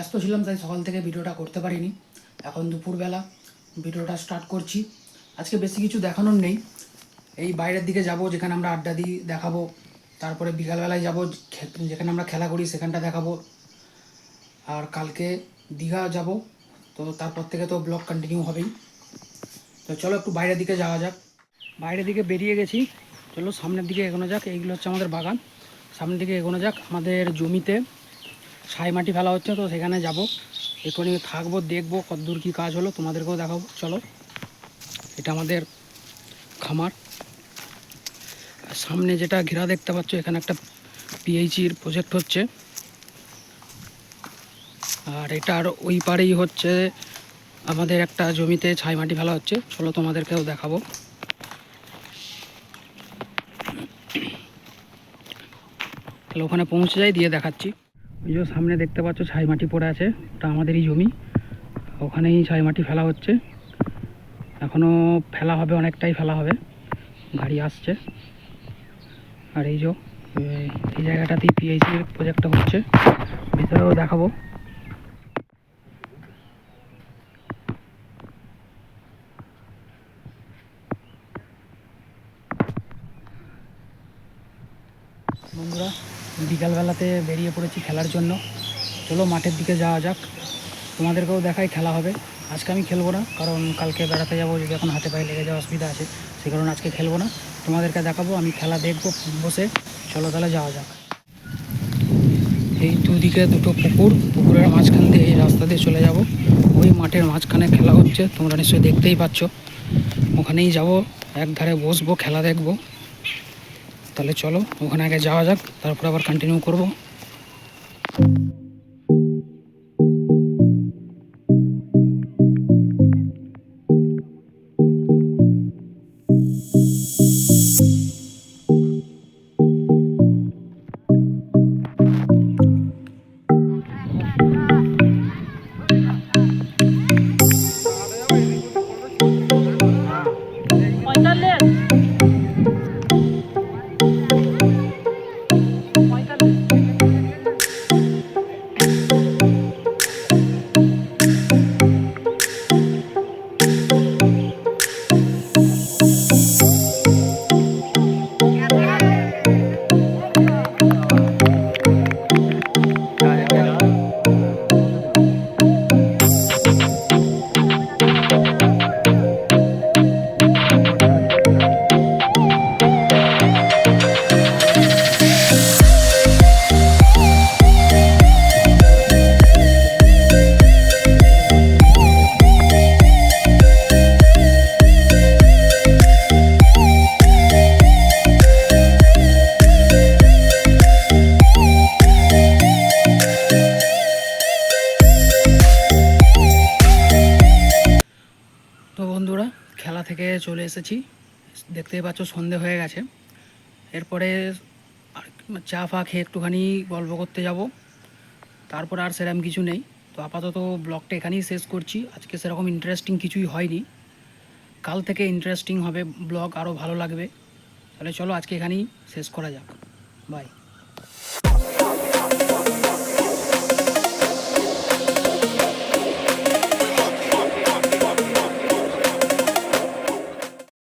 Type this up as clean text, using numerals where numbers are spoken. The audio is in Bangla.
ব্যস্ত ছিলাম, তাই সকাল থেকে ভিডিওটা করতে পারিনি। এখন দুপুরবেলা ভিডিওটা স্টার্ট করছি। আজকে বেশি কিছু দেখানোর নেই। এই বাইরের দিকে যাব, যেখানে আমরা আড্ডা দিই, দেখাবো। তারপরে বিকালবেলায় যাব, যেখানে আমরা খেলা করি, সেখানটা দেখাবো। আর কালকে দীঘা যাব, তো তারপর থেকে তো ব্লগ কন্টিনিউ হবেই। তো চলো একটু বাইরের দিকে যাওয়া যাক। বাইরের দিকে বেরিয়ে গেছি, চলো সামনের দিকে এগোনো যাক। এইগুলো হচ্ছে আমাদের বাগান। সামনের দিকে এগোনো যাক। আমাদের জমিতে ছাই মাটি ফেলা হচ্ছে, তো সেখানে যাব। এখানে থাকবো, দেখবো কতদূর কী কাজ হলো, তোমাদেরকেও দেখাবো। চলো, এটা আমাদের খামার। আর সামনে যেটা ঘেরা দেখতে পাচ্ছ, এখানে একটা পিএইচির প্রজেক্ট হচ্ছে। আর এটার ওই পারেই হচ্ছে আমাদের একটা জমিতে ছাই মাটি ফেলা হচ্ছে। চলো তোমাদেরকেও দেখাবো। তাহলে ওখানে পৌঁছে যাই, দিয়ে দেখাচ্ছি। ওই যে সামনে দেখতে পাচ্ছ ছাই মাটি পড়ে আছে, ওটা আমাদেরই জমি। ওখানেই ছাই মাটি ফেলা হচ্ছে। এখনও ফেলা হবে, অনেকটাই ফেলা হবে, গাড়ি আসছে। আর এই যে এই জায়গাটাতেই পিএইচির প্রজেক্টটা হচ্ছে, ভিতরেও দেখাবো। বন্ধুরা, বিকালবেলাতে বেরিয়ে পড়েছি খেলার জন্য। চলো মাঠের দিকে যাওয়া যাক, তোমাদেরকেও দেখাই খেলা হবে। আজকে আমি খেলবো না, কারণ কালকে বেড়াতে যাবো, যদি এখন হাতে পায়ে লেগে যাওয়ার অসুবিধা আছে, সেই কারণে আজকে খেলবো না। তোমাদেরকে দেখাবো, আমি খেলা দেখবো বসে। চলো তাহলে যাওয়া যাক। এই দুদিকে দুটো পুকুরের মাঝখান দিয়ে এই রাস্তা দিয়ে চলে যাব। ওই মাঠের মাঝখানে খেলা হচ্ছে, তোমরা নিশ্চয়ই দেখতেই পাচ্ছ। ওখানেই যাব, একধারে বসবো, খেলা দেখবো। তাহলে চলো ওখানে আগে যাওয়া যাক, তারপর আবার কন্টিনিউ করব। তো বন্ধুরা, খেলা থেকে চলে এসেছি, দেখতেই পাচ্ছ সন্ধে হয়ে গেছে। এরপরে চা ফা খেয়ে একটুখানি গল্প করতে যাব। তারপর আর সেরকম কিছু নেই। তো আপাতত ব্লগটা এখানেই শেষ করছি। আজকে সেরকম ইন্টারেস্টিং কিছুই হয়নি, কাল থেকে ইন্টারেস্টিং হবে ব্লগ, আরও ভালো লাগবে। তাহলে চলো আজকে এখানেই শেষ করা যাক। বাই।